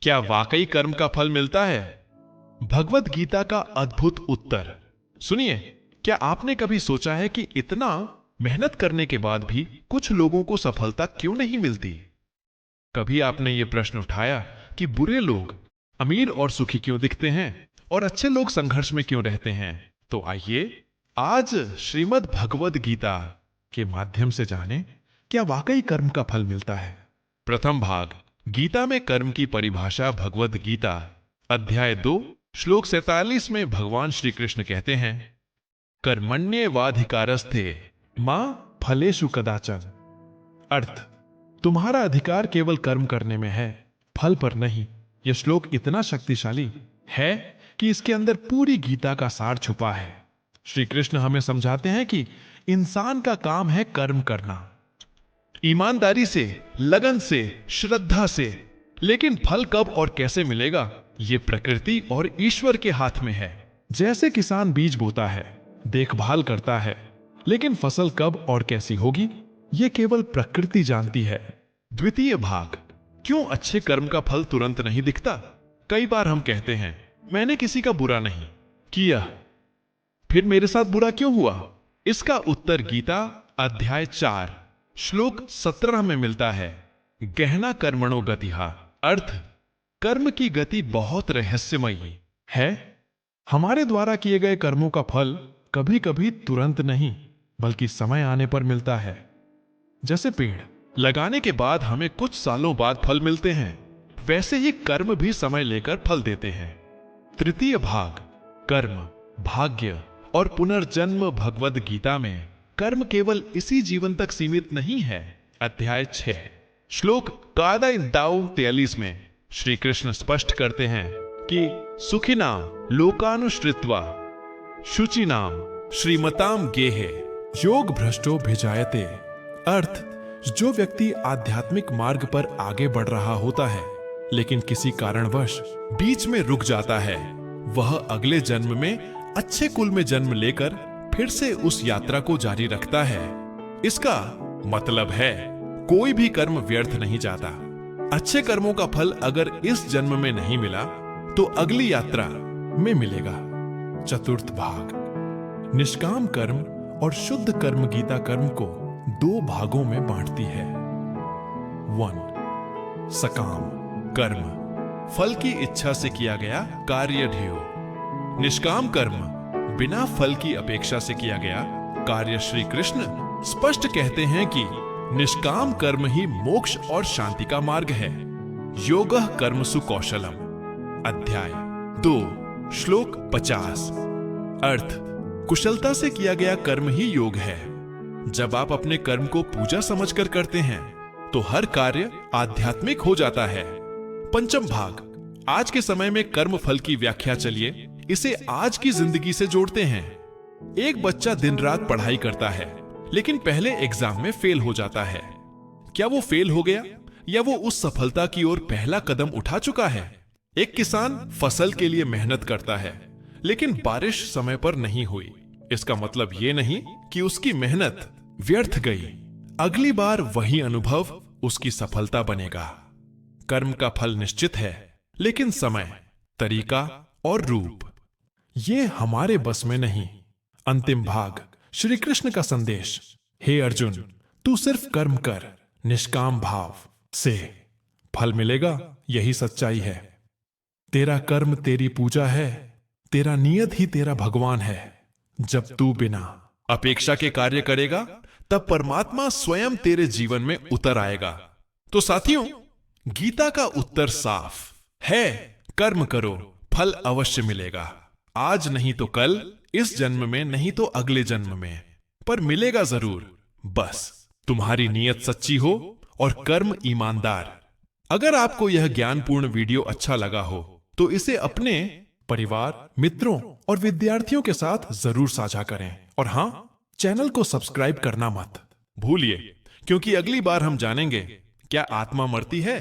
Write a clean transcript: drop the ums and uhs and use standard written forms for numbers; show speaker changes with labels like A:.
A: क्या वाकई कर्म का फल मिलता है? भगवत गीता का अद्भुत उत्तर सुनिए। क्या आपने कभी सोचा है कि इतना मेहनत करने के बाद भी कुछ लोगों को सफलता क्यों नहीं मिलती? कभी आपने ये प्रश्न उठाया कि बुरे लोग अमीर और सुखी क्यों दिखते हैं और अच्छे लोग संघर्ष में क्यों रहते हैं? तो आइए आज श्रीमद् भगवद गीता के माध्यम से जानें, क्या वाकई कर्म का फल मिलता है। प्रथम भाग, गीता में कर्म की परिभाषा। भगवद गीता अध्याय 2 श्लोक 47 में भगवान श्री कृष्ण कहते हैं, कर्मण्येवाधिकारस्ते मां फलेषु कदाचन। अर्थ, तुम्हारा अधिकार केवल कर्म करने में है, फल पर नहीं। यह श्लोक इतना शक्तिशाली है कि इसके अंदर पूरी गीता का सार छुपा है। श्री कृष्ण हमें समझाते हैं कि इंसान का काम है कर्म करना, ईमानदारी से, लगन से, श्रद्धा से। लेकिन फल कब और कैसे मिलेगा, यह प्रकृति और ईश्वर के हाथ में है। जैसे किसान बीज बोता है, देखभाल करता है, लेकिन फसल कब और कैसी होगी, यह केवल प्रकृति जानती है। द्वितीय भाग, क्यों अच्छे कर्म का फल तुरंत नहीं दिखता? कई बार हम कहते हैं, मैंने किसी का बुरा नहीं किया, फिर मेरे साथ बुरा क्यों हुआ? इसका उत्तर गीता अध्याय 4 श्लोक 17 में मिलता है। गहना कर्मणो गतिहा। अर्थ, कर्म की गति बहुत रहस्यमयी है। हमारे द्वारा किए गए कर्मों का फल कभी कभी तुरंत नहीं, बल्कि समय आने पर मिलता है। जैसे पेड़ लगाने के बाद हमें कुछ सालों बाद फल मिलते हैं, वैसे ही कर्म भी समय लेकर फल देते हैं। तृतीय भाग, कर्म, भाग्य और पुनर्जन्म। भगवद गीता में कर्म केवल इसी जीवन तक सीमित नहीं है। अध्याय 6 श्लोक 43 में श्री कृष्ण स्पष्ट करते हैं कि सुखिनाम लोकानुश्रित्वा शुचिनाम श्रीमताम गेहे योग भ्रष्टो भिजायते। अर्थ, जो व्यक्ति आध्यात्मिक मार्ग पर आगे बढ़ रहा होता है लेकिन किसी कारणवश बीच में रुक जाता है, वह अगले जन्म में अच्छे कुल में जन्म लेकर फिर से उस यात्रा को जारी रखता है। इसका मतलब है कोई भी कर्म व्यर्थ नहीं जाता। अच्छे कर्मों का फल अगर इस जन्म में नहीं मिला तो अगली यात्रा में मिलेगा। चतुर्थ भाग, निष्काम कर्म और शुद्ध कर्म। गीता कर्म को 2 भागों में बांटती है। 1. सकाम कर्म, फल की इच्छा से किया गया कार्य ध्येय। निष्काम कर्म, बिना फल की अपेक्षा से किया गया कार्य। श्री कृष्ण स्पष्ट कहते हैं कि निष्काम कर्म ही मोक्ष और शांति का मार्ग है। योगः कर्मसु कौशलम। अध्याय 2 श्लोक 50। अर्थ, कुशलता से किया गया कर्म ही योग है। जब आप अपने कर्म को पूजा समझकर करते हैं तो हर कार्य आध्यात्मिक हो जाता है। पंचम भाग, आज के समय में कर्म फल की व्याख्या। चलिए इसे आज की जिंदगी से जोड़ते हैं। एक बच्चा दिन रात पढ़ाई करता है, लेकिन पहले एग्जाम में फेल हो जाता है। क्या वो फेल हो गया या वो उस सफलता की ओर पहला कदम उठा चुका है? एक किसान फसल के लिए मेहनत करता है, लेकिन बारिश समय पर नहीं हुई। इसका मतलब ये नहीं कि उसकी मेहनत व्यर्थ गई। अगली बार वही अनुभव उसकी सफलता बनेगा। कर्म का फल निश्चित है, लेकिन समय, तरीका और रूप ये हमारे बस में नहीं। अंतिम भाग, श्री कृष्ण का संदेश। हे अर्जुन, तू सिर्फ कर्म कर, निष्काम भाव से फल मिलेगा, यही सच्चाई है। तेरा कर्म तेरी पूजा है, तेरा नियत ही तेरा भगवान है। जब तू बिना अपेक्षा के कार्य करेगा तब परमात्मा स्वयं तेरे जीवन में उतर आएगा। तो साथियों, गीता का उत्तर साफ है, कर्म करो, फल अवश्य मिलेगा। आज नहीं तो कल, इस जन्म में नहीं तो अगले जन्म में, पर मिलेगा जरूर। बस तुम्हारी नीयत सच्ची हो और कर्म ईमानदार। अगर आपको यह ज्ञानपूर्ण वीडियो अच्छा लगा हो तो इसे अपने परिवार, मित्रों और विद्यार्थियों के साथ जरूर साझा करें। और हां, चैनल को सब्सक्राइब करना मत भूलिए, क्योंकि अगली बार हम जानेंगे क्या आत्मा मरती है